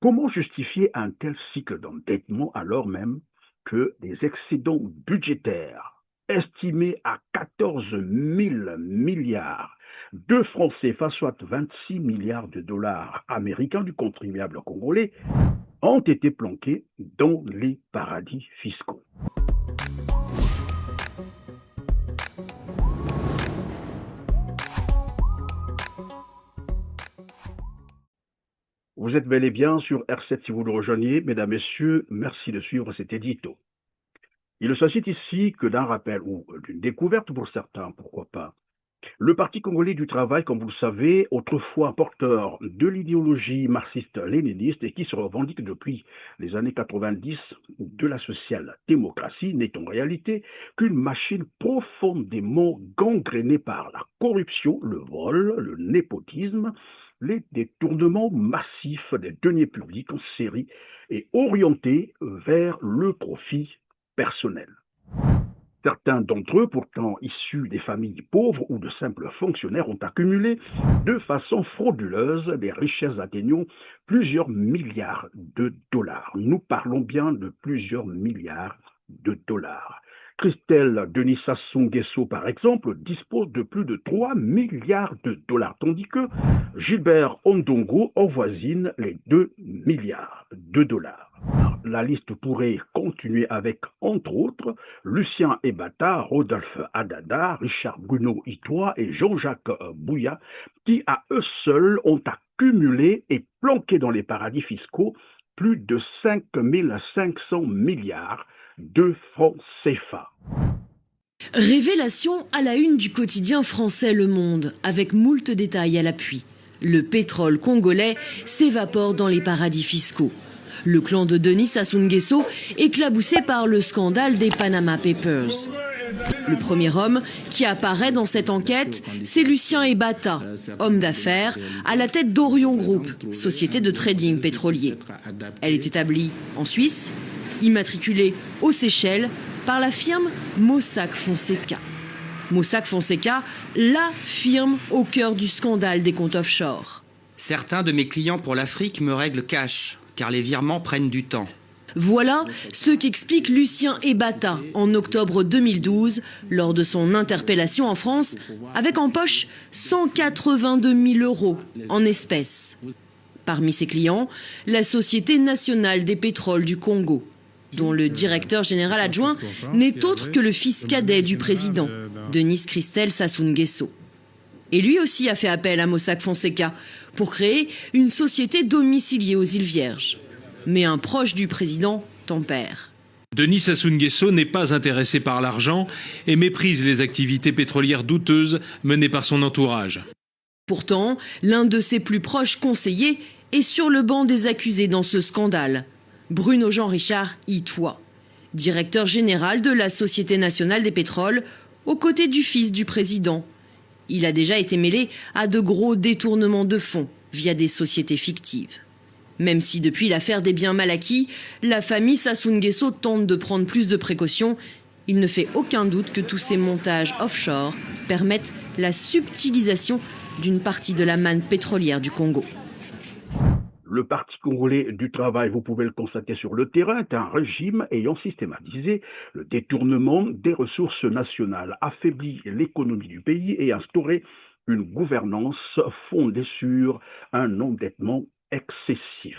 Comment justifier un tel cycle d'endettement alors même que des excédents budgétaires estimés à 14 000 milliards de francs CFA, soit 26 milliards de dollars américains du contribuable congolais, ont été planqués dans les paradis fiscaux? Vous êtes bel et bien sur R7 si vous le rejoignez. Mesdames, Messieurs, merci de suivre cet édito. Il ne s'agit ici que d'un rappel ou d'une découverte pour certains, pourquoi pas. Le Parti congolais du travail, comme vous le savez, autrefois porteur de l'idéologie marxiste-léniniste et qui se revendique depuis les années 90 de la social-démocratie, n'est en réalité qu'une machine profondément gangrénée par la corruption, le vol, le népotisme, les détournements massifs des deniers publics en série et orientés vers le profit personnel. Certains d'entre eux, pourtant issus des familles pauvres ou de simples fonctionnaires, ont accumulé de façon frauduleuse des richesses atteignant plusieurs milliards de dollars. Nous parlons bien de plusieurs milliards de dollars. Christelle Denis Sassou Nguesso, par exemple, dispose de plus de 3 milliards de dollars, tandis que Gilbert Ondongo avoisine les 2 milliards de dollars. La liste pourrait continuer avec, entre autres, Lucien Ebata, Rodolphe Adada, Richard Bruno Itois et Jean-Jacques Bouya, qui à eux seuls ont accumulé et planqué dans les paradis fiscaux plus de 5 500 milliards de francs CFA. Révélation à la une du quotidien français Le Monde, avec moult détails à l'appui. Le pétrole congolais s'évapore dans les paradis fiscaux. Le clan de Denis Sassou Nguesso éclaboussé par le scandale des Panama Papers. Le premier homme qui apparaît dans cette enquête, c'est Lucien Ebata, homme d'affaires à la tête d'Orion Group, société de trading pétrolier. Elle est établie en Suisse, immatriculée aux Seychelles par la firme Mossack Fonseca. Mossack Fonseca, la firme au cœur du scandale des comptes offshore. Certains de mes clients pour l'Afrique me règlent cash, car les virements prennent du temps. Voilà ce qu'explique Lucien Ebata en octobre 2012 lors de son interpellation en France, avec en poche 182 000 euros en espèces. Parmi ses clients, la Société nationale des pétroles du Congo, dont le directeur général adjoint n'est autre que le fils cadet du président, Denis Christelle Sassou Nguesso. Et lui aussi a fait appel à Mossack Fonseca pour créer une société domiciliée aux îles Vierges. Mais un proche du président tempère. Denis Sassou Nguesso n'est pas intéressé par l'argent et méprise les activités pétrolières douteuses menées par son entourage. Pourtant, l'un de ses plus proches conseillers est sur le banc des accusés dans ce scandale. Bruno Jean-Richard Itois, directeur général de la Société nationale des pétroles, aux côtés du fils du président. Il a déjà été mêlé à de gros détournements de fonds via des sociétés fictives. Même si depuis l'affaire des biens mal acquis, la famille Sassou Nguesso tente de prendre plus de précautions, il ne fait aucun doute que tous ces montages offshore permettent la subtilisation d'une partie de la manne pétrolière du Congo. Le Parti congolais du travail, vous pouvez le constater sur le terrain, est un régime ayant systématisé le détournement des ressources nationales, affaibli l'économie du pays et instauré une gouvernance fondée sur un endettement excessif.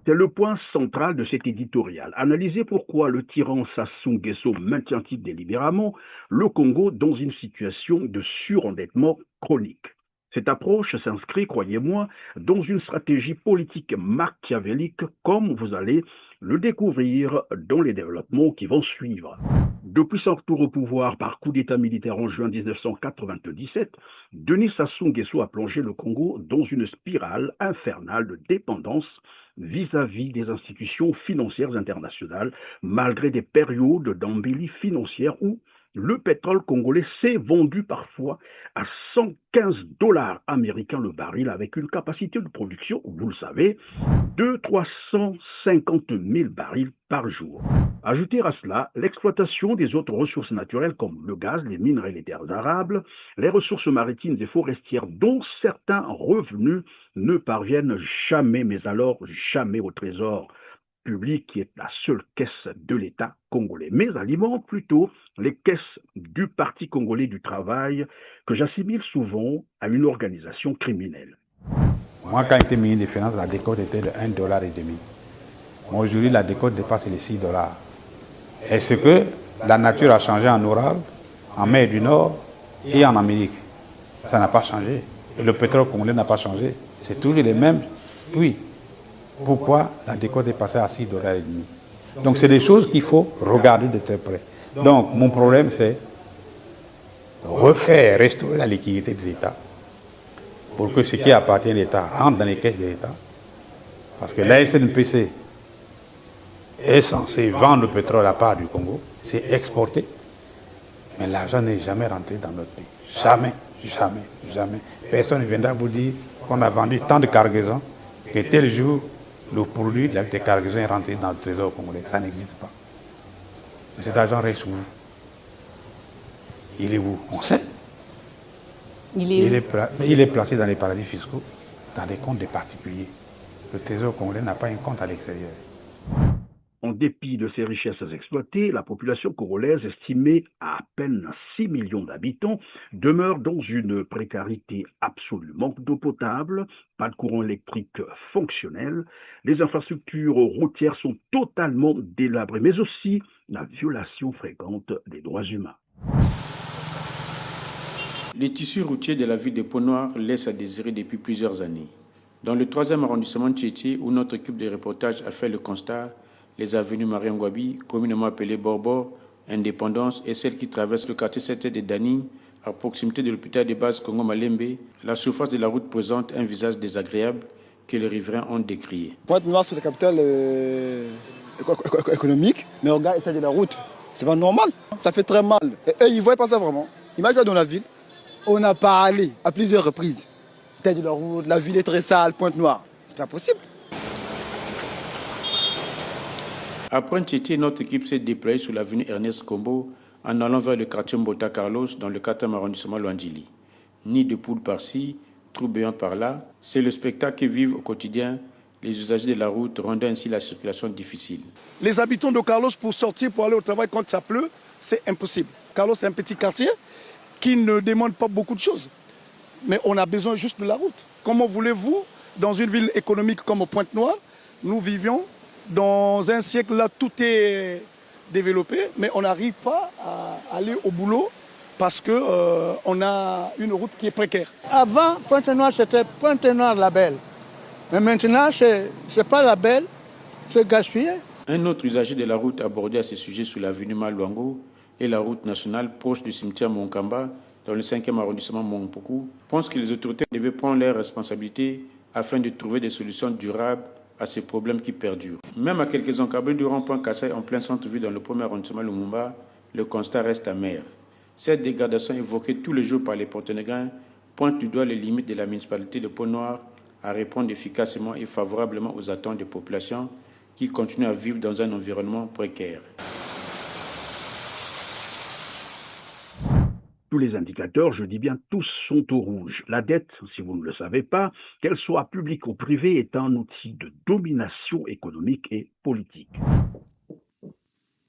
C'est le point central de cet éditorial. Analyser pourquoi le tyran Sassou Nguesso maintient-il délibérément le Congo dans une situation de surendettement chronique. Cette approche s'inscrit, croyez-moi, dans une stratégie politique machiavélique comme vous allez le découvrir dans les développements qui vont suivre. Depuis son retour au pouvoir par coup d'État militaire en juin 1997, Denis Sassou Nguesso a plongé le Congo dans une spirale infernale de dépendance vis-à-vis des institutions financières internationales, malgré des périodes d'embellie financière où le pétrole congolais s'est vendu parfois à 115 dollars américains le baril avec une capacité de production, vous le savez, de 350 000 barils par jour. Ajoutez à cela l'exploitation des autres ressources naturelles comme le gaz, les minerais, les terres arables, les ressources maritimes et forestières dont certains revenus ne parviennent jamais, mais alors jamais au trésor public qui est la seule caisse de l'État congolais, mais alimente plutôt les caisses du Parti congolais du travail que j'assimile souvent à une organisation criminelle. Moi, quand j'étais ministre des Finances, la décote était de 1,5 $. Moi, aujourd'hui, la décote dépasse les 6 $. Est-ce que la nature a changé en Oural, en mer du Nord et en Amérique? Ça n'a pas changé. Et le pétrole congolais n'a pas changé. C'est toujours les mêmes. Oui. Pourquoi la décote est passée à 6,5 $? Donc, c'est des choses qu'il faut regarder de très près. Donc, mon problème, c'est refaire, restaurer la liquidité de l'État pour que ce qui appartient à l'État rentre dans les caisses de l'État. Parce que la SNPC est censée vendre le pétrole à part du Congo, c'est exporté, mais l'argent n'est jamais rentré dans notre pays. Jamais, jamais, jamais. Personne ne viendra vous dire qu'on a vendu tant de cargaisons que tel jour, le produit des cargaisons est rentré dans le trésor congolais. Ça n'existe pas. Mais cet argent reste où? Il est où? On sait. Il est placé dans les paradis fiscaux, dans les comptes des particuliers. Le trésor congolais n'a pas un compte à l'extérieur. En dépit de ces richesses exploitées, la population congolaise, estimée à peine 6 millions d'habitants, demeure dans une précarité absolue. Manque d'eau potable, pas de courant électrique fonctionnel, les infrastructures routières sont totalement délabrées, mais aussi la violation fréquente des droits humains. Les tissus routiers de la ville de Pont-Noir laissent à désirer depuis plusieurs années. Dans le 3e arrondissement de Tchétché, où notre équipe de reportage a fait le constat, les avenues Mariangwabi, communément appelées Borbor, Indépendance, et celle qui traverse le quartier 7 de Dani, à proximité de l'hôpital de base Congo-Malembe, la surface de la route présente un visage désagréable que les riverains ont décrié. Pointe-Noire, c'est la capitale économique, mais regarde l'état de la route. C'est pas normal, ça fait très mal. Et eux, ils ne voient pas ça vraiment. Imagine dans la ville, on a parlé à plusieurs reprises. L'état de la route, la ville est très sale, Pointe-Noire. C'est pas possible. Après Tchétché, notre équipe s'est déployée sur l'avenue Ernest Kombo en allant vers le quartier Mbota Carlos dans le 4e arrondissement Luandjili. Nid de poules par-ci, trou béant par-là, c'est le spectacle que vivent au quotidien les usagers de la route, rendant ainsi la circulation difficile. Les habitants de Carlos, pour sortir, pour aller au travail quand ça pleut, c'est impossible. Carlos, c'est un petit quartier qui ne demande pas beaucoup de choses. Mais on a besoin juste de la route. Comment voulez-vous, dans une ville économique comme Pointe-Noire, nous vivions dans un siècle là, tout est développé, mais on n'arrive pas à aller au boulot parce qu'on a une route qui est précaire. Avant, Pointe-Noire, c'était Pointe-Noire la Belle. Mais maintenant, c'est pas la Belle, c'est gaspillé. Un autre usager de la route abordé à ce sujet sur l'avenue Maluango et la route nationale proche du cimetière Monkamba, dans le 5e arrondissement Montpoku, pense que les autorités devaient prendre leurs responsabilités afin de trouver des solutions durables à ces problèmes qui perdurent. Même à quelques encablés du rond-point Kassai en plein centre-ville dans le 1er arrondissement Lumumba, le constat reste amer. Cette dégradation évoquée tous les jours par les Ponténégrins pointe du doigt les limites de la municipalité de Pont-Noir à répondre efficacement et favorablement aux attentes des populations qui continuent à vivre dans un environnement précaire. Tous les indicateurs, je dis bien tous, sont au rouge. La dette, si vous ne le savez pas, qu'elle soit publique ou privée, est un outil de domination économique et politique.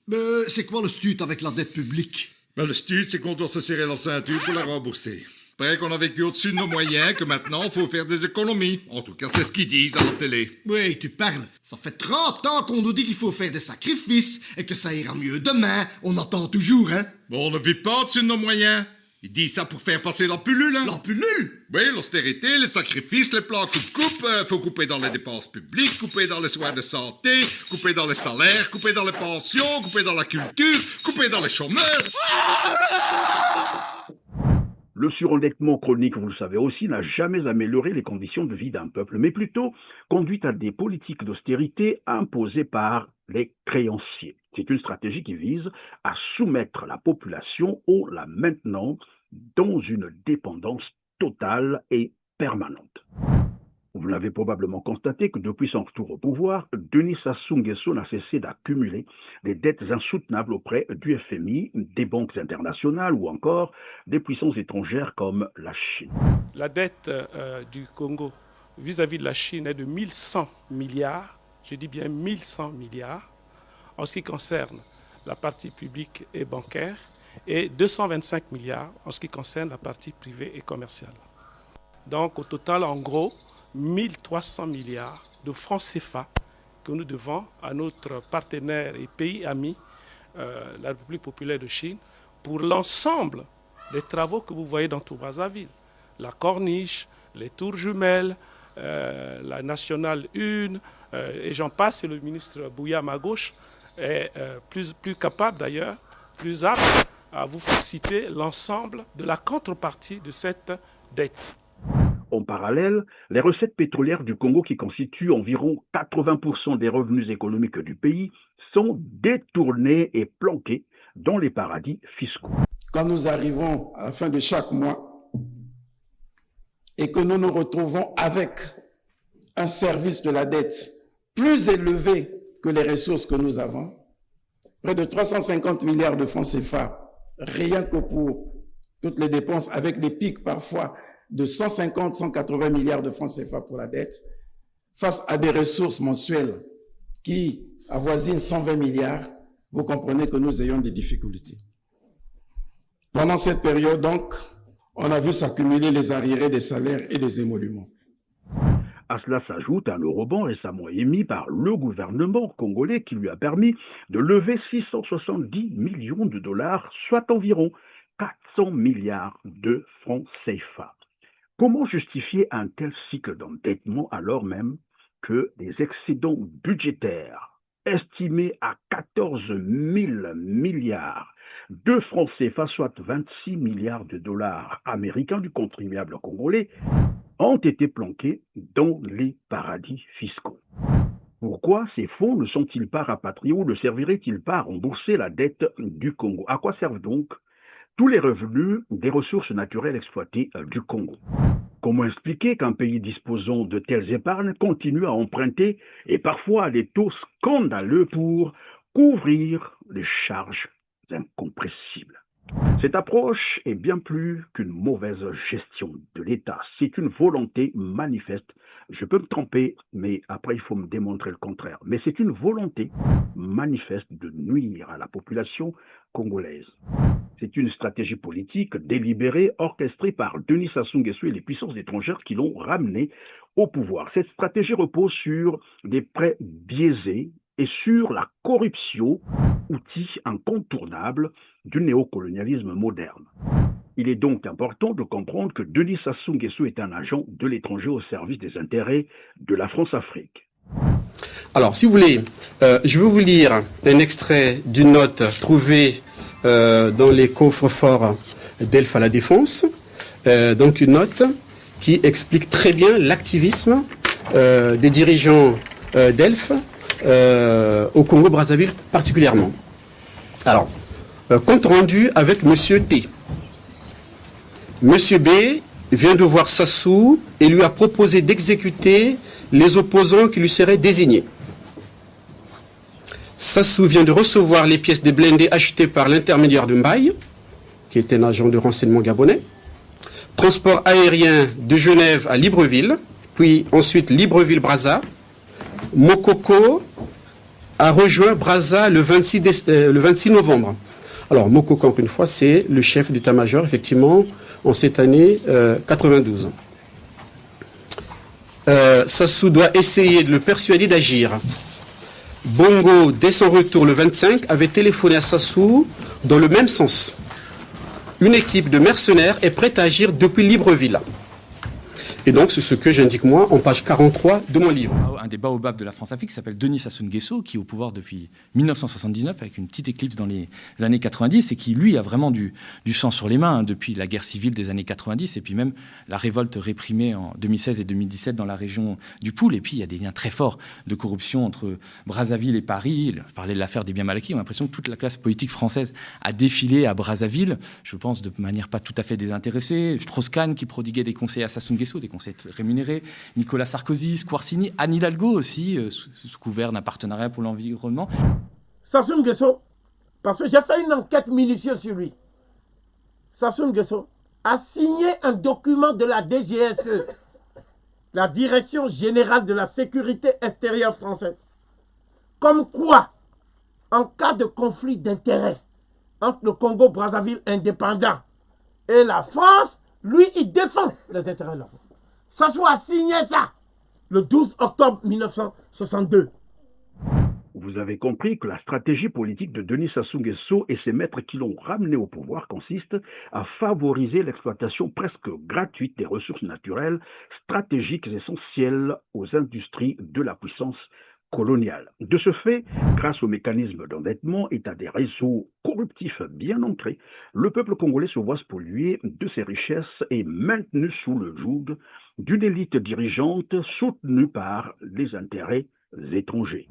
Mais c'est quoi le stut avec la dette publique? Le stut, c'est qu'on doit se serrer la ceinture pour la rembourser. Paraît qu'on a vécu au-dessus de nos moyens, que maintenant, il faut faire des économies. En tout cas, c'est ce qu'ils disent à la télé. Oui, tu parles. Ça fait 30 ans qu'on nous dit qu'il faut faire des sacrifices et que ça ira mieux demain. On attend toujours, hein? Bon, on ne vit pas au-dessus de nos moyens. Ils disent ça pour faire passer la pilule, hein? La pilule? Oui, l'austérité, les sacrifices, les plans coupe-coupe. Faut couper dans les dépenses publiques, couper dans les soins de santé, couper dans les salaires, couper dans les pensions, couper dans la culture, couper dans les chômeurs. Le surendettement chronique, vous le savez aussi, n'a jamais amélioré les conditions de vie d'un peuple, mais plutôt conduit à des politiques d'austérité imposées par les créanciers. C'est une stratégie qui vise à soumettre la population en la maintenant dans une dépendance totale et permanente. Vous l'avez probablement constaté que depuis son retour au pouvoir, Denis Sassou Nguesso n'a cessé d'accumuler des dettes insoutenables auprès du FMI, des banques internationales ou encore des puissances étrangères comme la Chine. La dette du Congo vis-à-vis de la Chine est de 1100 milliards, je dis bien 1100 milliards, en ce qui concerne la partie publique et bancaire, et 225 milliards en ce qui concerne la partie privée et commerciale. Donc au total, en gros, 1300 milliards de francs CFA que nous devons à notre partenaire et pays ami, la République populaire de Chine, pour l'ensemble des travaux que vous voyez dans tout Brazzaville. La corniche, les tours jumelles, la nationale 1, et j'en passe, et le ministre Bouyam à gauche est plus capable d'ailleurs, plus apte à vous citer l'ensemble de la contrepartie de cette dette. En parallèle, les recettes pétrolières du Congo, qui constituent environ 80% des revenus économiques du pays, sont détournées et planquées dans les paradis fiscaux. Quand nous arrivons à la fin de chaque mois et que nous nous retrouvons avec un service de la dette plus élevé que les ressources que nous avons, près de 350 milliards de francs CFA, rien que pour toutes les dépenses, avec des pics parfois de 150-180 milliards de francs CFA pour la dette, face à des ressources mensuelles qui avoisinent 120 milliards, vous comprenez que nous ayons des difficultés. Pendant cette période, donc, on a vu s'accumuler les arriérés des salaires et des émoluments. À cela s'ajoute un eurobond récemment émis par le gouvernement congolais qui lui a permis de lever 670 millions de dollars, soit environ 400 milliards de francs CFA. Comment justifier un tel cycle d'endettement alors même que des excédents budgétaires estimés à 14 000 milliards de francs CFA, soit 26 milliards de dollars américains du contribuable congolais, ont été planqués dans les paradis fiscaux? Pourquoi ces fonds ne sont-ils pas rapatriés ou ne serviraient-ils pas à rembourser la dette du Congo? À quoi servent donc tous les revenus des ressources naturelles exploitées du Congo? Comment expliquer qu'un pays disposant de telles épargnes continue à emprunter et parfois à des taux scandaleux pour couvrir les charges incompressibles? Cette approche est bien plus qu'une mauvaise gestion de l'État. C'est une volonté manifeste. Je peux me tromper, mais après il faut me démontrer le contraire. Mais c'est une volonté manifeste de nuire à la population congolaise. C'est une stratégie politique délibérée, orchestrée par Denis Sassou Nguesso et les puissances étrangères qui l'ont ramené au pouvoir. Cette stratégie repose sur des prêts biaisés et sur la corruption, outil incontournable du néocolonialisme moderne. Il est donc important de comprendre que Denis Sassou Nguesso est un agent de l'étranger au service des intérêts de la France-Afrique. Alors, si vous voulez, je vais vous lire un extrait d'une note trouvée dans les coffres-forts d'Elf à la Défense. Donc une note qui explique très bien l'activisme des dirigeants d'Elf au Congo-Brazzaville particulièrement. Alors, compte rendu avec Monsieur T. Monsieur B vient de voir Sassou et lui a proposé d'exécuter les opposants qui lui seraient désignés. Sassou vient de recevoir les pièces des blindés achetées par l'intermédiaire de Mbaye, qui est un agent de renseignement gabonais. Transport aérien de Genève à Libreville, puis ensuite Libreville-Brazza. Mokoko a rejoint Brazza le 26 novembre. Alors Mokoko, encore une fois, c'est le chef d'état-major, effectivement, en cette année 92. Sassou doit essayer de le persuader d'agir. Bongo, dès son retour le 25, avait téléphoné à Sassou dans le même sens. Une équipe de mercenaires est prête à agir depuis Libreville. Et donc, c'est ce que j'indique moi en page 43 de mon livre. Un des baobabs de la France-Afrique qui s'appelle Denis Sassou Nguesso, qui est au pouvoir depuis 1979, avec une petite éclipse dans les années 90, et qui, lui, a vraiment du sang sur les mains, depuis la guerre civile des années 90, et puis même la révolte réprimée en 2016 et 2017 dans la région du Poul. Et puis, il y a des liens très forts de corruption entre Brazzaville et Paris. Je parlais de l'affaire des biens mal acquis. On a l'impression que toute la classe politique française a défilé à Brazzaville, je pense de manière pas tout à fait désintéressée. Strauss-Kahn qui prodiguait des conseillers à Sassou Nguesso, des conseillers rémunérés, Nicolas Sarkozy, Squarcini, Anne Hidalgo aussi, sous couvert d'un partenariat pour l'environnement. Sassou Nguesso, parce que j'ai fait une enquête minutieuse sur lui. Sassou Nguesso a signé un document de la DGSE, la Direction Générale de la Sécurité Extérieure Française, comme quoi, en cas de conflit d'intérêts entre le Congo-Brazzaville indépendant et la France, lui, il défend les intérêts de la France. Sassou a signé ça le 12 octobre 1962. Vous avez compris que la stratégie politique de Denis Sassou Nguesso et ses maîtres qui l'ont ramené au pouvoir consiste à favoriser l'exploitation presque gratuite des ressources naturelles stratégiques et essentielles aux industries de la puissance coloniale. De ce fait, grâce aux mécanismes d'endettement et à des réseaux corruptifs bien ancrés, le peuple congolais se voit spolier de ses richesses et maintenu sous le joug d'une élite dirigeante soutenue par les intérêts étrangers.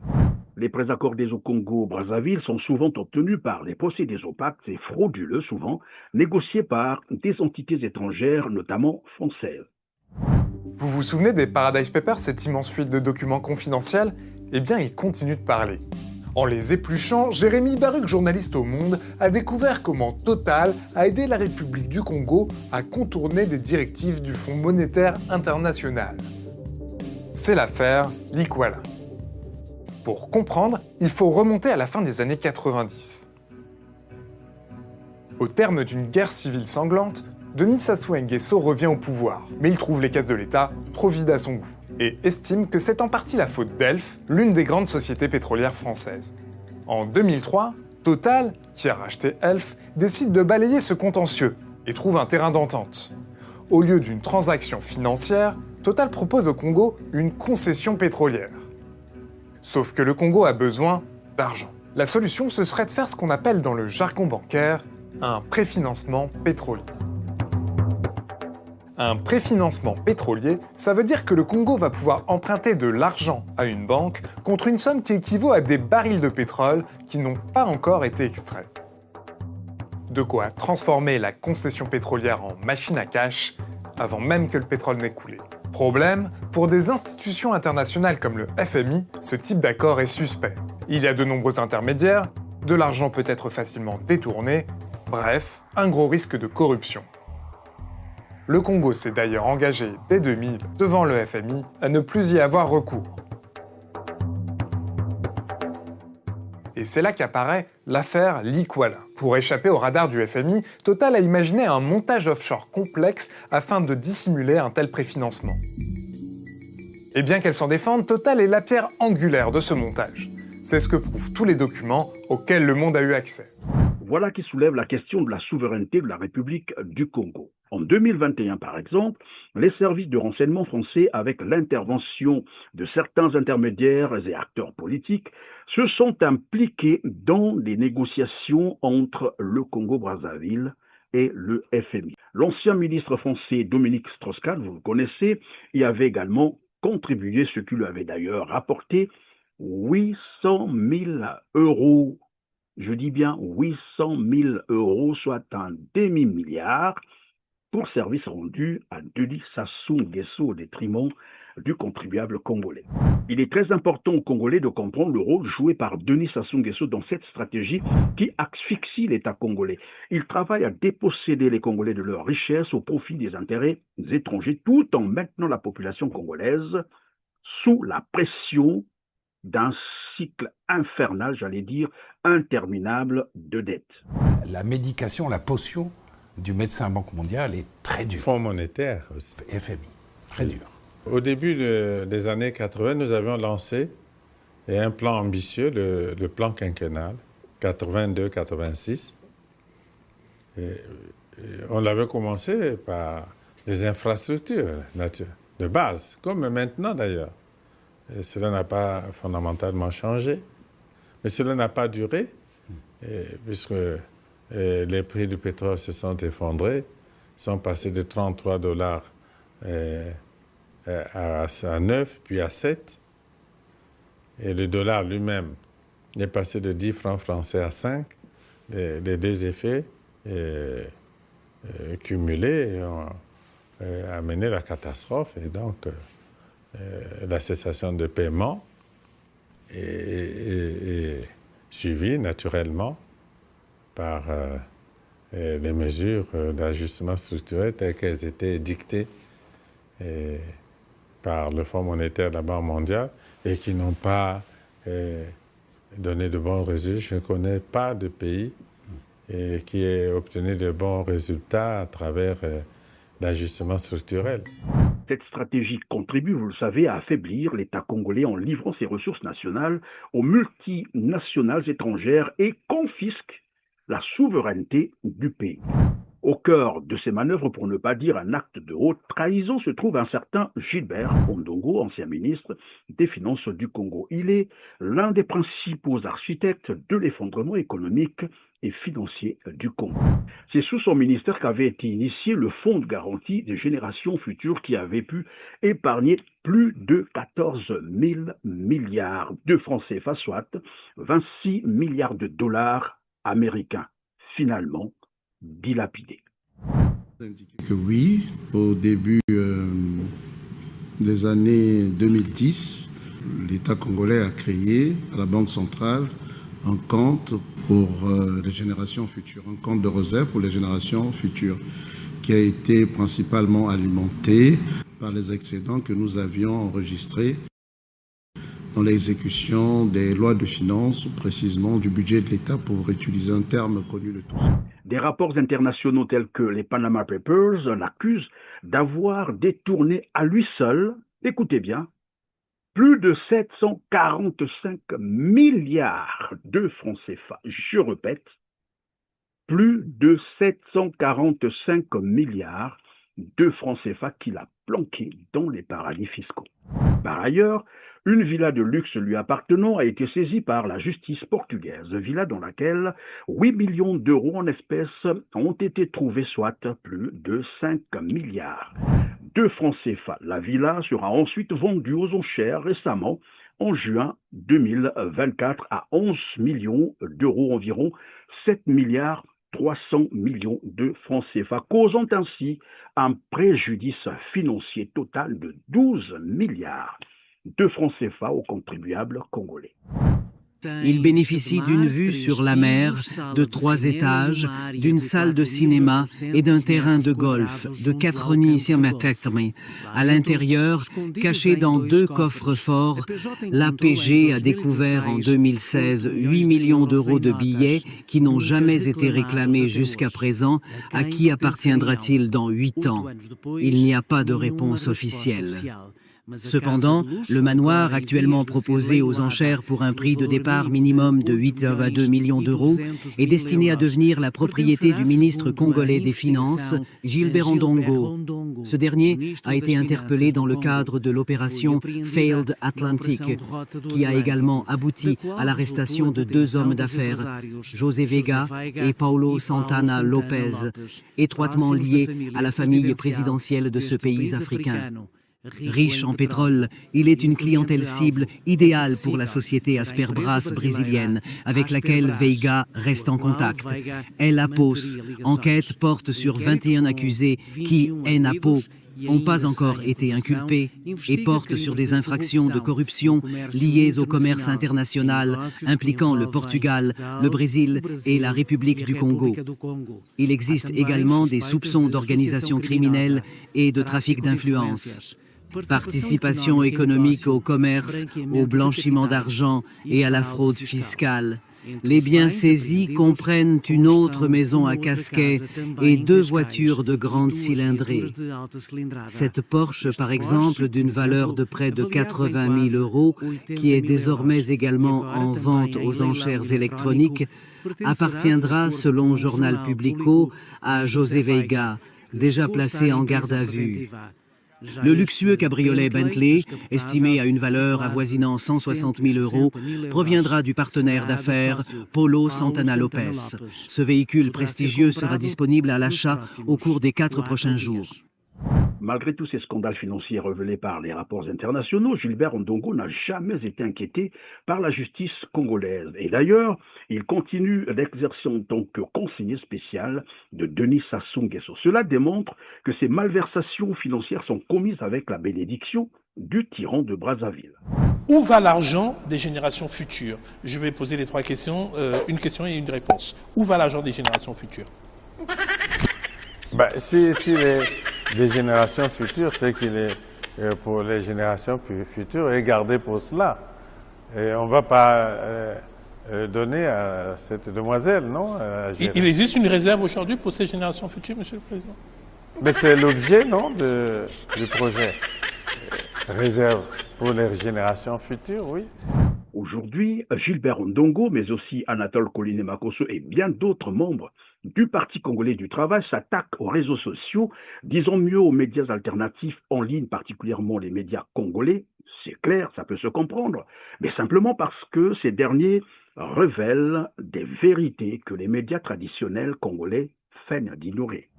Les prêts accordés au Congo-Brazzaville sont souvent obtenus par des procédés opaques et frauduleux, souvent négociés par des entités étrangères, notamment françaises. Vous vous souvenez des Paradise Papers, cette immense fuite de documents confidentiels? Eh bien, ils continuent de parler. En les épluchant, Jérémy Baruch, journaliste au Monde, a découvert comment Total a aidé la République du Congo à contourner des directives du Fonds monétaire international. C'est l'affaire Likwala. Pour comprendre, il faut remonter à la fin des années 90. Au terme d'une guerre civile sanglante, Denis Sassou Nguesso revient au pouvoir, mais il trouve les caisses de l'État trop vides à son goût, et estime que c'est en partie la faute d'Elf, l'une des grandes sociétés pétrolières françaises. En 2003, Total, qui a racheté Elf, décide de balayer ce contentieux et trouve un terrain d'entente. Au lieu d'une transaction financière, Total propose au Congo une concession pétrolière. Sauf que le Congo a besoin d'argent. La solution, ce serait de faire ce qu'on appelle dans le jargon bancaire un préfinancement pétrolier. Un préfinancement pétrolier, ça veut dire que le Congo va pouvoir emprunter de l'argent à une banque contre une somme qui équivaut à des barils de pétrole qui n'ont pas encore été extraits. De quoi transformer la concession pétrolière en machine à cash avant même que le pétrole n'ait coulé. Problème, pour des institutions internationales comme le FMI, ce type d'accord est suspect. Il y a de nombreux intermédiaires, de l'argent peut être facilement détourné, bref, un gros risque de corruption. Le Congo s'est d'ailleurs engagé dès 2000 devant le FMI à ne plus y avoir recours. Et c'est là qu'apparaît l'affaire Likwala. Pour échapper au radar du FMI, Total a imaginé un montage offshore complexe afin de dissimuler un tel préfinancement. Et bien qu'elle s'en défende, Total est la pierre angulaire de ce montage. C'est ce que prouvent tous les documents auxquels le monde a eu accès. Voilà qui soulève la question de la souveraineté de la République du Congo. En 2021, par exemple, les services de renseignement français, avec l'intervention de certains intermédiaires et acteurs politiques, se sont impliqués dans des négociations entre le Congo-Brazzaville et le FMI. L'ancien ministre français Dominique Strauss-Kahn, vous le connaissez, y avait également contribué, ce qui lui avait d'ailleurs rapporté 800 000 €. Je dis bien 800 000 €, soit un demi-milliard, pour service rendu à Denis Sassou Nguesso au détriment du contribuable congolais. Il est très important aux Congolais de comprendre le rôle joué par Denis Sassou Nguesso dans cette stratégie qui asphyxie l'État congolais. Il travaille à déposséder les Congolais de leurs richesses au profit des intérêts étrangers, tout en maintenant la population congolaise sous la pression d'un cycle infernal, j'allais dire, interminable de dettes. La médication, la potion du médecin Banque mondiale est très dure. Fonds monétaire aussi. FMI, très dur. Au début des années 80, nous avions lancé un plan ambitieux, le plan quinquennal, 82-86. On l'avait commencé par les infrastructures de base, comme maintenant d'ailleurs. Et cela n'a pas fondamentalement changé. Mais cela n'a pas duré, puisque les prix du pétrole se sont effondrés, sont passés de 33 dollars à 9, puis à 7. Et le dollar lui-même est passé de 10 francs français à 5. Les deux effets cumulés ont amené la catastrophe et donc la cessation de paiement est suivie naturellement par les mesures d'ajustement structurel telles qu'elles étaient dictées par le Fonds monétaire de la Banque mondiale et qui n'ont pas donné de bons résultats. Je ne connais pas de pays qui ait obtenu de bons résultats à travers l'ajustement structurel. Cette stratégie contribue, vous le savez, à affaiblir l'État congolais en livrant ses ressources nationales aux multinationales étrangères et confisque la souveraineté du pays. Au cœur de ces manœuvres, pour ne pas dire un acte de haute trahison, se trouve un certain Gilbert Ondongo, ancien ministre des Finances du Congo. Il est l'un des principaux architectes de l'effondrement économique et financier du Congo. C'est sous son ministère qu'avait été initié le Fonds de garantie des générations futures qui avait pu épargner plus de 14 000 milliards de francs CFA, soit 26 milliards de dollars américains, finalement dilapidés. Que oui, au début des années 2010, l'État congolais a créé à la Banque centrale un compte pour les générations futures, un compte de réserve pour les générations futures, qui a été principalement alimenté par les excédents que nous avions enregistrés dans l'exécution des lois de finances, précisément du budget de l'État, pour utiliser un terme connu de tous. Des rapports internationaux tels que les Panama Papers l'accusent d'avoir détourné à lui seul, écoutez bien, plus de 745 milliards de francs CFA. Je répète, plus de 745 milliards de francs CFA qu'il a planqués dans les paradis fiscaux. Par ailleurs, une villa de luxe lui appartenant a été saisie par la justice portugaise, villa dans laquelle 8 millions d'euros en espèces ont été trouvés, soit plus de 5 milliards de francs CFA. La villa sera ensuite vendue aux enchères récemment, en juin 2024, à 11 millions d'euros, environ 7 milliards 300 millions de francs CFA, causant ainsi un préjudice financier total de 12 milliards de francs CFA aux contribuables congolais. Il bénéficie d'une vue sur la mer, de 3 étages, d'une salle de cinéma et d'un terrain de golf de 4 nids. À l'intérieur, caché dans 2 coffres-forts, l'APG a découvert en 2016 8 millions d'euros de billets qui n'ont jamais été réclamés jusqu'à présent. À qui appartiendra-t-il dans 8 ans? Il n'y a pas de réponse officielle. Cependant, le manoir actuellement proposé aux enchères pour un prix de départ minimum de 8,2 millions d'euros est destiné à devenir la propriété du ministre congolais des Finances, Gilbert Ondongo. Ce dernier a été interpellé dans le cadre de l'opération Failed Atlantic, qui a également abouti à l'arrestation de 2 hommes d'affaires, José Vega et Paulo Santana Lopez, étroitement liés à la famille présidentielle de ce pays africain. Riche en pétrole, il est une clientèle cible idéale pour la société Asperbras brésilienne, avec laquelle Veiga reste en contact. El Apos, enquête porte sur 21 accusés qui, en Apo, n'ont pas encore été inculpés et portent sur des infractions de corruption liées au commerce international impliquant le Portugal, le Brésil et la République du Congo. Il existe également des soupçons d'organisation criminelle et de trafic d'influence. Participation économique au commerce, au blanchiment d'argent et à la fraude fiscale. Les biens saisis comprennent une autre maison à casquet et 2 voitures de grande cylindrée. Cette Porsche, par exemple, d'une valeur de près de 80 000 euros, qui est désormais également en vente aux enchères électroniques, appartiendra, selon Journal Publico, à José Veiga, déjà placé en garde à vue. Le luxueux cabriolet Bentley, estimé à une valeur avoisinant 160 000 euros, proviendra du partenaire d'affaires Polo Santana Lopez. Ce véhicule prestigieux sera disponible à l'achat au cours des 4 prochains jours. Malgré tous ces scandales financiers révélés par les rapports internationaux, Gilbert Ondongo n'a jamais été inquiété par la justice congolaise. Et d'ailleurs, il continue d'exercer en tant que conseiller spécial de Denis Sassou Nguesso. Cela démontre que ces malversations financières sont commises avec la bénédiction du tyran de Brazzaville. Où va l'argent des générations futures? Je vais poser les 3 questions, une question et une réponse. Où va l'argent des générations futures? Si les générations futures, c'est qu'il est pour les générations futures est gardé pour cela. Et on ne va pas donner à cette demoiselle, non? Il existe une réserve aujourd'hui pour ces générations futures, Monsieur le Président? Mais c'est l'objet, non, du projet. Réserve pour les générations futures, oui. Aujourd'hui, Gilbert Ondongo, mais aussi Anatole Koliné-Makosso et bien d'autres membres du Parti congolais du travail s'attaquent aux réseaux sociaux, disons mieux aux médias alternatifs en ligne, particulièrement les médias congolais. C'est clair, ça peut se comprendre, mais simplement parce que ces derniers révèlent des vérités que les médias traditionnels congolais feignent d'ignorer.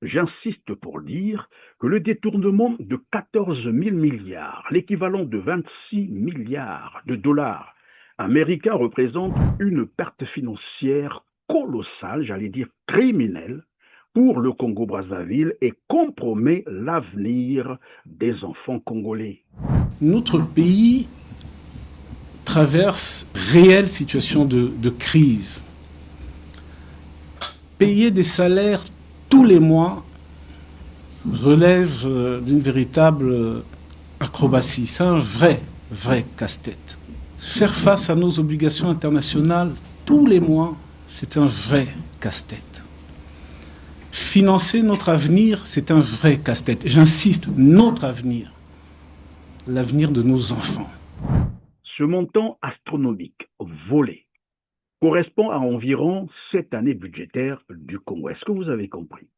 J'insiste pour dire que le détournement de 14 000 milliards, l'équivalent de 26 milliards de dollars américains, représente une perte financière colossale, j'allais dire criminelle, pour le Congo-Brazzaville et compromet l'avenir des enfants congolais. Notre pays traverse réelle situation de crise. Payer des salaires tous les mois relève d'une véritable acrobatie. C'est un vrai casse-tête. Faire face à nos obligations internationales tous les mois, c'est un vrai casse-tête. Financer notre avenir, c'est un vrai casse-tête. J'insiste, notre avenir, l'avenir de nos enfants. Ce montant astronomique volé correspond à environ 7 années budgétaires du Congo. Est-ce que vous avez compris?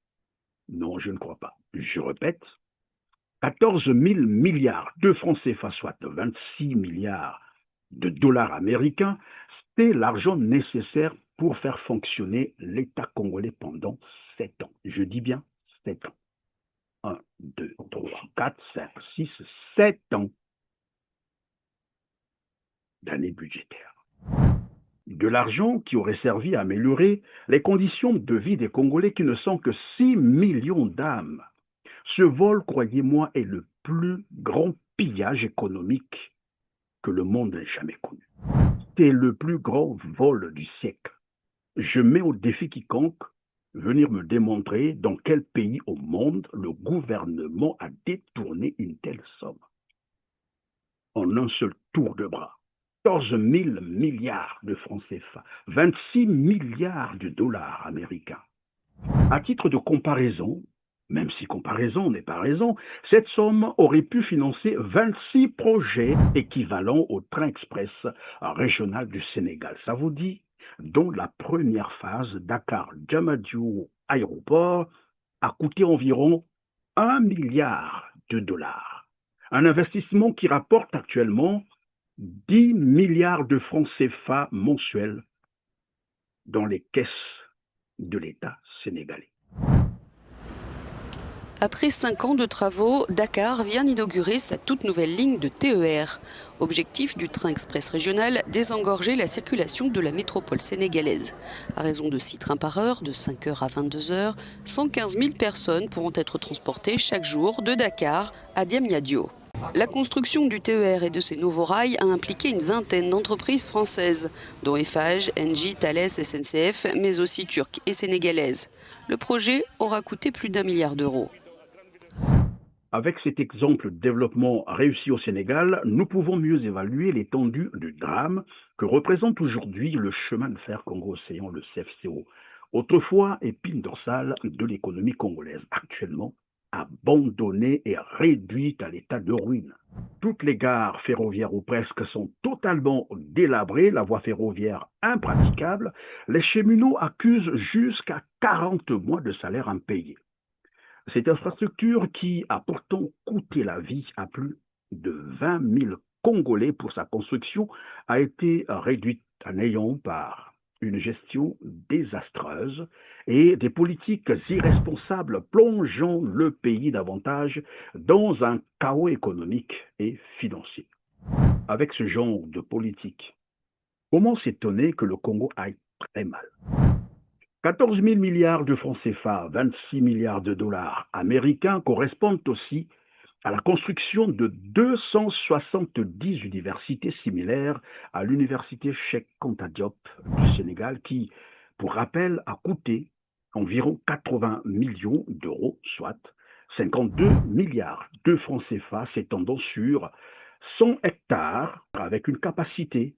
Non, je ne crois pas. Je répète, 14 000 milliards de francs CFA, soit 26 milliards de dollars américains, c'est l'argent nécessaire pour faire fonctionner l'État congolais pendant 7 ans. Je dis bien 7 ans. 1, 2, 3, 4, 5, 6, 7 ans d'années budgétaires. De l'argent qui aurait servi à améliorer les conditions de vie des Congolais qui ne sont que 6 millions d'âmes. Ce vol, croyez-moi, est le plus grand pillage économique que le monde n'ait jamais connu. C'est le plus grand vol du siècle. Je mets au défi quiconque venir me démontrer dans quel pays au monde le gouvernement a détourné une telle somme. En un seul tour de bras. 14 000 milliards de francs CFA, 26 milliards de dollars américains. À titre de comparaison, même si comparaison n'est pas raison, cette somme aurait pu financer 26 projets équivalents au train express régional du Sénégal. Ça vous dit? Dont la première phase, Dakar-Diamadiou aéroport, a coûté environ 1 milliard de dollars. Un investissement qui rapporte actuellement 10 milliards de francs CFA mensuels dans les caisses de l'État sénégalais. Après 5 ans de travaux, Dakar vient d'inaugurer sa toute nouvelle ligne de TER. Objectif du train express régional, désengorger la circulation de la métropole sénégalaise. À raison de 6 trains par heure, de 5h à 22h, 115 000 personnes pourront être transportées chaque jour de Dakar à Diamniadio. La construction du TER et de ces nouveaux rails a impliqué une vingtaine d'entreprises françaises, dont Eiffage, Engie, Thales, SNCF, mais aussi turques et sénégalaises. Le projet aura coûté plus d'1 milliard d'euros. Avec cet exemple de développement réussi au Sénégal, nous pouvons mieux évaluer l'étendue du drame que représente aujourd'hui le chemin de fer Congo-Océan, le CFCO. Autrefois épine dorsale de l'économie congolaise, actuellement abandonnée et réduite à l'état de ruine. Toutes les gares ferroviaires ou presque sont totalement délabrées, la voie ferroviaire impraticable. Les cheminots accusent jusqu'à 40 mois de salaire impayés. Cette infrastructure qui a pourtant coûté la vie à plus de 20 000 Congolais pour sa construction a été réduite à néant par une gestion désastreuse et des politiques irresponsables plongeant le pays davantage dans un chaos économique et financier. Avec ce genre de politique, comment s'étonner que le Congo aille très mal? 14 000 milliards de francs CFA, 26 milliards de dollars américains correspondent aussi à la construction de 270 universités similaires à l'université Cheikh Anta Diop du Sénégal qui, pour rappel, a coûté environ 80 millions d'euros, soit 52 milliards de francs CFA s'étendant sur 100 hectares avec une capacité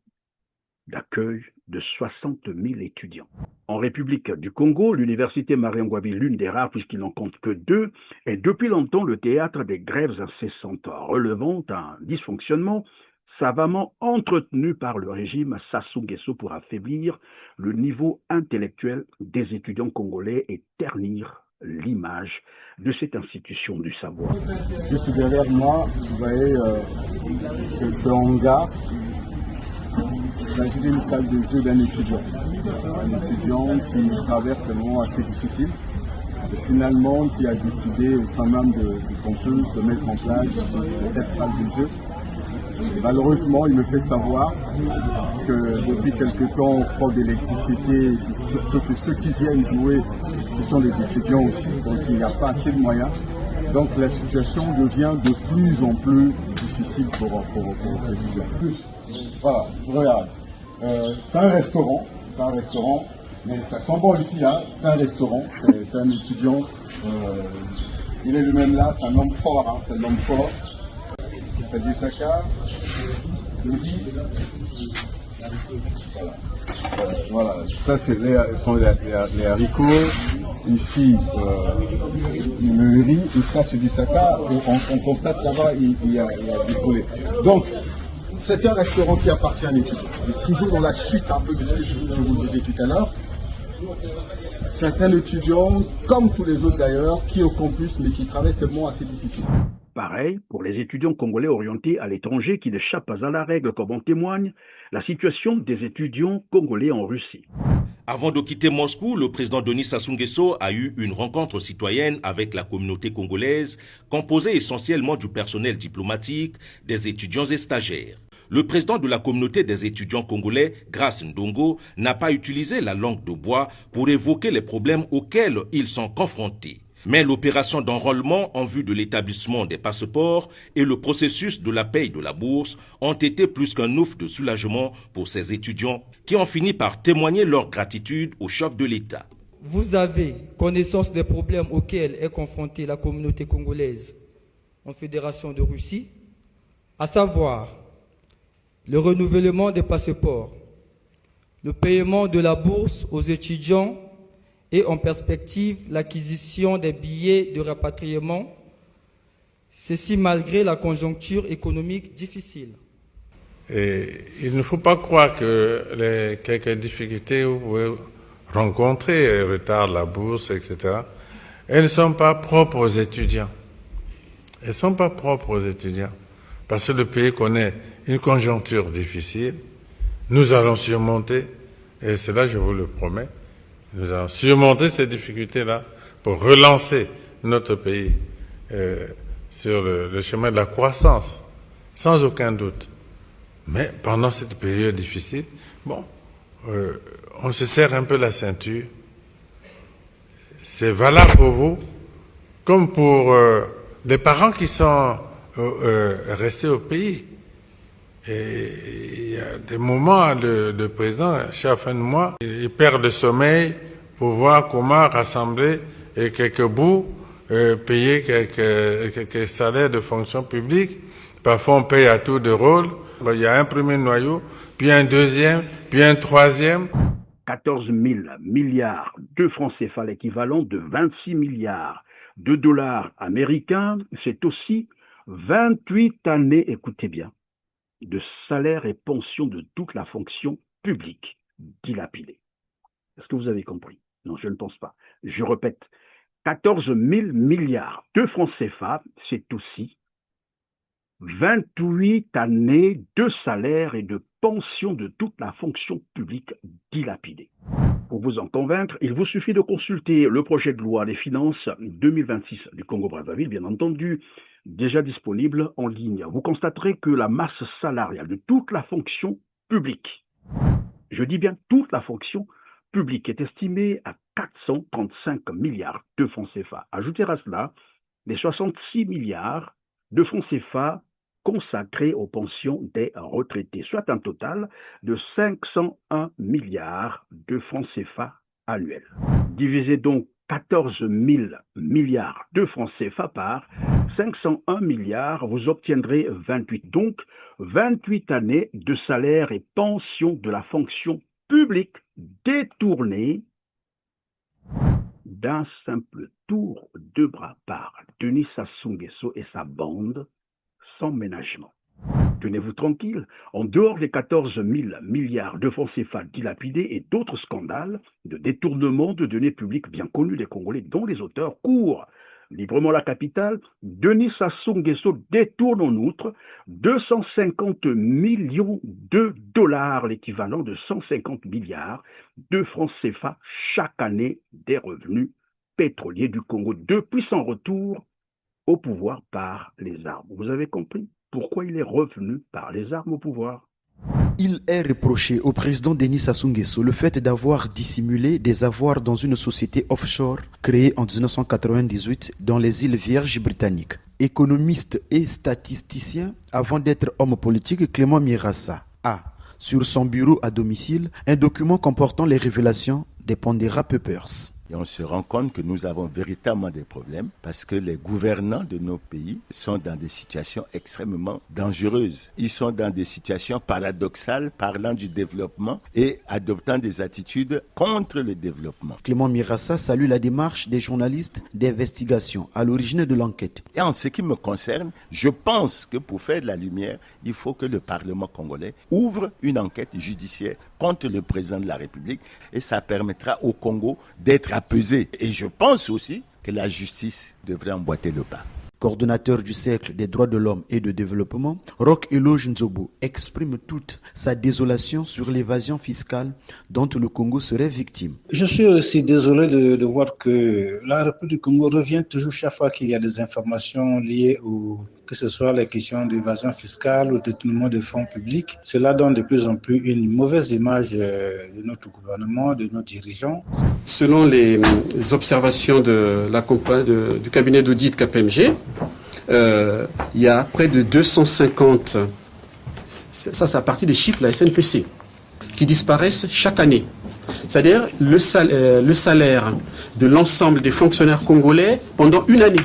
d'accueil de 60 000 étudiants. En République du Congo, l'université Mariangouabi, l'une des rares puisqu'il n'en compte que 2, est depuis longtemps le théâtre des grèves incessantes relevant un dysfonctionnement savamment entretenu par le régime Sassou Nguesso pour affaiblir le niveau intellectuel des étudiants congolais et ternir l'image de cette institution du savoir. Juste derrière moi, vous voyez ce hangar. Il s'agit d'une salle de jeu d'un étudiant. Un étudiant qui traverse des moments assez difficiles et finalement qui a décidé au sein même du campus de mettre en place cette salle de jeu. Et malheureusement, il me fait savoir que depuis quelque temps, faute d'électricité, surtout que ceux qui viennent jouer, ce sont des étudiants aussi, donc il n'y a pas assez de moyens. Donc la situation devient de plus en plus difficile pour les étudiants. Voilà, regarde. C'est un restaurant, mais ça sent bon ici, hein. C'est un restaurant, c'est un étudiant. Il est lui-même là, c'est un homme fort, hein. C'est un homme fort. C'est du saka, du riz. Voilà, ça c'est les haricots. Ici, le riz, et ça c'est du saka. Et on constate là-bas, il y a du poulet. Donc, c'est un restaurant qui appartient à un étudiant. Et toujours dans la suite un peu de ce que je vous disais tout à l'heure. C'est un étudiant, comme tous les autres d'ailleurs, qui est au campus, mais qui traverse des moments assez difficiles. Pareil pour les étudiants congolais orientés à l'étranger qui n'échappent pas à la règle, comme en témoigne la situation des étudiants congolais en Russie. Avant de quitter Moscou, le président Denis Sassou Nguesso a eu une rencontre citoyenne avec la communauté congolaise, composée essentiellement du personnel diplomatique, des étudiants et stagiaires. Le président de la communauté des étudiants congolais, Grace Ndongo, n'a pas utilisé la langue de bois pour évoquer les problèmes auxquels ils sont confrontés. Mais l'opération d'enrôlement en vue de l'établissement des passeports et le processus de la paye de la bourse ont été plus qu'un ouf de soulagement pour ces étudiants qui ont fini par témoigner leur gratitude au chef de l'État. Vous avez connaissance des problèmes auxquels est confrontée la communauté congolaise en Fédération de Russie, à savoir le renouvellement des passeports, le paiement de la bourse aux étudiants et en perspective l'acquisition des billets de rapatriement, ceci malgré la conjoncture économique difficile. Et il ne faut pas croire que les quelques difficultés que vous pouvez rencontrer, retard de la bourse, etc., elles ne sont pas propres aux étudiants. Elles ne sont pas propres aux étudiants. Parce que le pays connaît une conjoncture difficile. Nous allons surmonter, et cela je vous le promets, nous allons surmonter ces difficultés-là pour relancer notre pays sur le chemin de la croissance, sans aucun doute. Mais pendant cette période difficile, on se serre un peu la ceinture. C'est valable pour vous, comme pour les parents qui sont restés au pays. Et il y a des moments, le président, chaque fin de mois, il perd le sommeil pour voir comment rassembler quelques bouts, payer quelques salaires de fonction publique. Parfois, on paye à tour de rôle. Il y a un premier noyau, puis un deuxième, puis un troisième. 14 000 milliards de francs CFA, l'équivalent de 26 milliards de dollars américains, c'est aussi 28 années, écoutez bien, de salaire et pension de toute la fonction publique dilapidée. Est-ce que vous avez compris? Non, je ne pense pas. Je répète, 14 000 milliards de francs CFA, c'est aussi 28 années de salaire et de pension de toute la fonction publique dilapidée. Pour vous en convaincre, il vous suffit de consulter le projet de loi des finances 2026 du Congo-Brazzaville, bien entendu, déjà disponible en ligne. Vous constaterez que la masse salariale de toute la fonction publique, je dis bien toute la fonction publique, est estimée à 435 milliards de francs CFA. Ajoutez à cela les 66 milliards de francs CFA consacrés aux pensions des retraités, soit un total de 501 milliards de francs CFA annuels. Divisez donc 14 000 milliards de francs CFA par 501 milliards, vous obtiendrez 28. Donc, 28 années de salaire et pension de la fonction publique détournée d'un simple tour de bras par Denis Sassou Nguesso et sa bande sans ménagement. Tenez-vous tranquille, en dehors des 14 000 milliards de francs CFA dilapidés et d'autres scandales de détournement de données publiques bien connus des Congolais dont les auteurs courent librement la capitale, Denis Sassou Nguesso détourne en outre 250 millions de dollars, l'équivalent de 150 milliards de francs CFA chaque année des revenus pétroliers du Congo depuis son retour au pouvoir par les armes. Vous avez compris pourquoi il est revenu par les armes au pouvoir? Il est reproché au président Denis Sassou Nguesso le fait d'avoir dissimulé des avoirs dans une société offshore créée en 1998 dans les îles Vierges britanniques. Économiste et statisticien, avant d'être homme politique, Clément Mirassa a, sur son bureau à domicile, un document comportant les révélations des Pandera Papers. Et on se rend compte que nous avons véritablement des problèmes parce que les gouvernants de nos pays sont dans des situations extrêmement dangereuses. Ils sont dans des situations paradoxales, parlant du développement et adoptant des attitudes contre le développement. Clément Mirassa salue la démarche des journalistes d'investigation à l'origine de l'enquête. Et en ce qui me concerne, je pense que pour faire de la lumière, il faut que le Parlement congolais ouvre une enquête judiciaire contre le président de la République et ça permettra au Congo d'être apaisé. Et je pense aussi que la justice devrait emboîter le pas. Coordonnateur du Cercle des droits de l'homme et de développement, Roch Eloge Nzobo exprime toute sa désolation sur l'évasion fiscale dont le Congo serait victime. Je suis aussi désolé de voir que la République du Congo revient toujours chaque fois qu'il y a des informations liées que ce soit les questions d'évasion fiscale ou de détournement de fonds publics. Cela donne de plus en plus une mauvaise image de notre gouvernement, de nos dirigeants. Selon les observations du cabinet d'audit KPMG, il y a près de 250, ça c'est à partir des chiffres de la SNPC, qui disparaissent chaque année. C'est-à-dire le salaire de l'ensemble des fonctionnaires congolais pendant une année.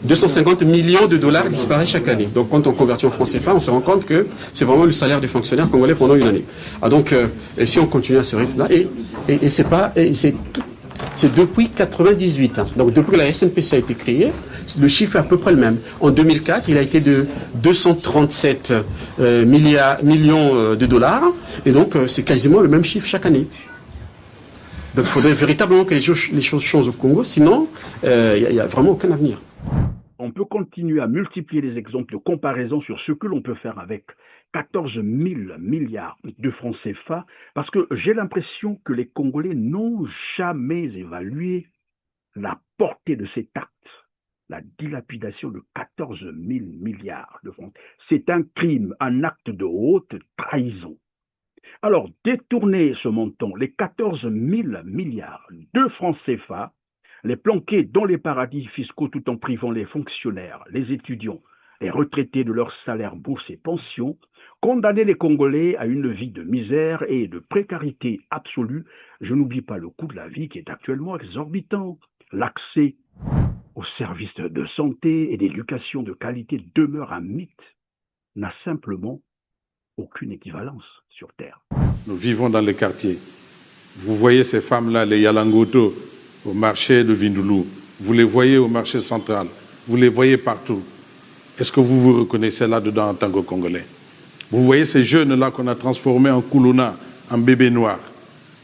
250 millions de dollars disparaissent chaque année. Donc quand on convertit en francs CFA, on se rend compte que c'est vraiment le salaire des fonctionnaires congolais pendant une année. Ah donc si on continue à ce rythme-là, et c'est depuis 1998. Hein. Donc depuis que la SNPC a été créée, le chiffre est à peu près le même. En 2004, il a été de 237 millions de dollars. Et donc c'est quasiment le même chiffre chaque année. Donc il faudrait véritablement que les choses changent au Congo, sinon il n'y a vraiment aucun avenir. On peut continuer à multiplier les exemples de comparaison sur ce que l'on peut faire avec 14 000 milliards de francs CFA, parce que j'ai l'impression que les Congolais n'ont jamais évalué la portée de cet acte, la dilapidation de 14 000 milliards de francs. C'est un crime, un acte de haute trahison. Alors, détourner ce montant, les 14 000 milliards de francs CFA, les planquer dans les paradis fiscaux tout en privant les fonctionnaires, les étudiants, les retraités de leurs salaires, bourses et pensions, condamner les Congolais à une vie de misère et de précarité absolue. Je n'oublie pas le coût de la vie qui est actuellement exorbitant. L'accès aux services de santé et d'éducation de qualité demeure un mythe, n'a simplement aucune équivalence sur Terre. Nous vivons dans les quartiers. Vous voyez ces femmes-là, les Yalangoto, au marché de Vindoulou. Vous les voyez au marché central. Vous les voyez partout. Est-ce que vous vous reconnaissez là-dedans en tant que Congolais? Vous voyez ces jeunes-là qu'on a transformés en Koulouna, en bébés noirs.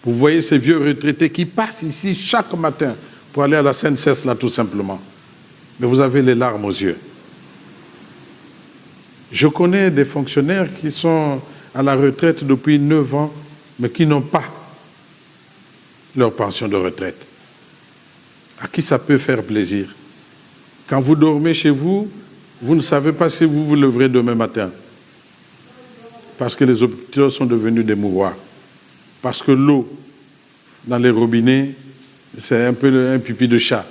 Vous voyez ces vieux retraités qui passent ici chaque matin pour aller à la CNCS, là, tout simplement. Mais vous avez les larmes aux yeux. Je connais des fonctionnaires qui sont à la retraite depuis 9 ans, mais qui n'ont pas leur pension de retraite. À qui ça peut faire plaisir? Quand vous dormez chez vous, vous ne savez pas si vous vous leverez demain matin. Parce que les hôpitaux sont devenus des mouroirs. Parce que l'eau dans les robinets, c'est un peu un pipi de chat.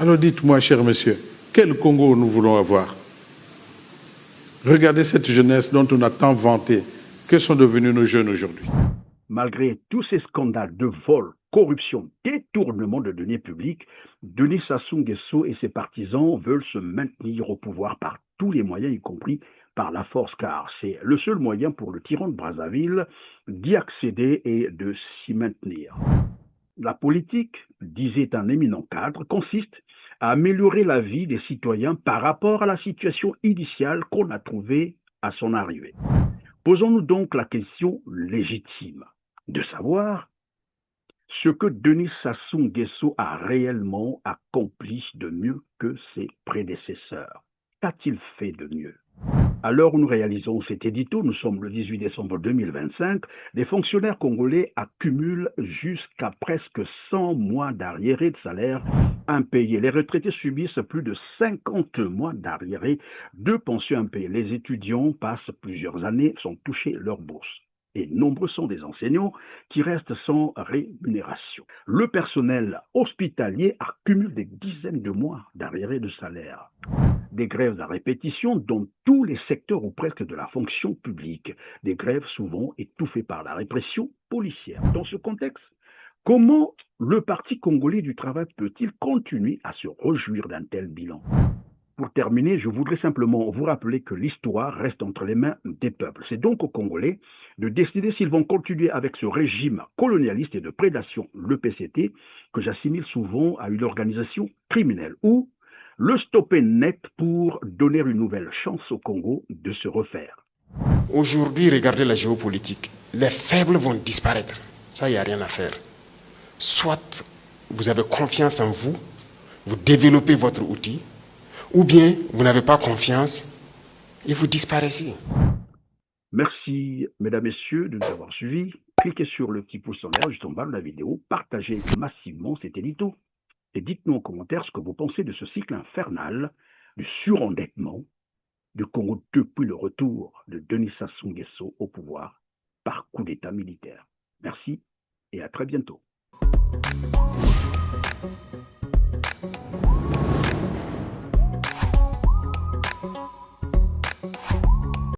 Alors dites-moi, cher monsieur, quel Congo nous voulons avoir? Regardez cette jeunesse dont on a tant vanté. Que sont devenus nos jeunes aujourd'hui? Malgré tous ces scandales de vol, corruption, détournement de deniers publics, Denis Sassou Nguesso et ses partisans veulent se maintenir au pouvoir par tous les moyens, y compris par la force, car c'est le seul moyen pour le tyran de Brazzaville d'y accéder et de s'y maintenir. La politique, disait un éminent cadre, consiste à améliorer la vie des citoyens par rapport à la situation initiale qu'on a trouvée à son arrivée. Posons-nous donc la question légitime de savoir ce que Denis Sassou Nguesso a réellement accompli de mieux que ses prédécesseurs. Qu'a-t-il fait de mieux? À l'heure où nous réalisons cet édito, nous sommes le 18 décembre 2025, les fonctionnaires congolais accumulent jusqu'à presque 100 mois d'arriérés de salaire impayés. Les retraités subissent plus de 50 mois d'arriérés de pensions impayées. Les étudiants passent plusieurs années sans toucher leur bourse. Et nombreux sont des enseignants qui restent sans rémunération. Le personnel hospitalier accumule des dizaines de mois d'arriérés de salaire. Des grèves à répétition dans tous les secteurs ou presque de la fonction publique. Des grèves souvent étouffées par la répression policière. Dans ce contexte, comment le Parti congolais du travail peut-il continuer à se réjouir d'un tel bilan? Pour terminer, je voudrais simplement vous rappeler que l'histoire reste entre les mains des peuples. C'est donc aux Congolais de décider s'ils vont continuer avec ce régime colonialiste et de prédation, le PCT, que j'assimile souvent à une organisation criminelle, ou le stopper net pour donner une nouvelle chance au Congo de se refaire. Aujourd'hui, regardez la géopolitique. Les faibles vont disparaître. Ça, il n'y a rien à faire. Soit vous avez confiance en vous, vous développez votre outil, ou bien vous n'avez pas confiance et vous disparaissez. Merci, mesdames, messieurs, de nous avoir suivis. Cliquez sur le petit pouce en l'air juste en bas de la vidéo. Partagez massivement cet édito. Et dites-nous en commentaire ce que vous pensez de ce cycle infernal du surendettement du Congo depuis le retour de Denis Sassou Nguesso au pouvoir par coup d'État militaire. Merci et à très bientôt.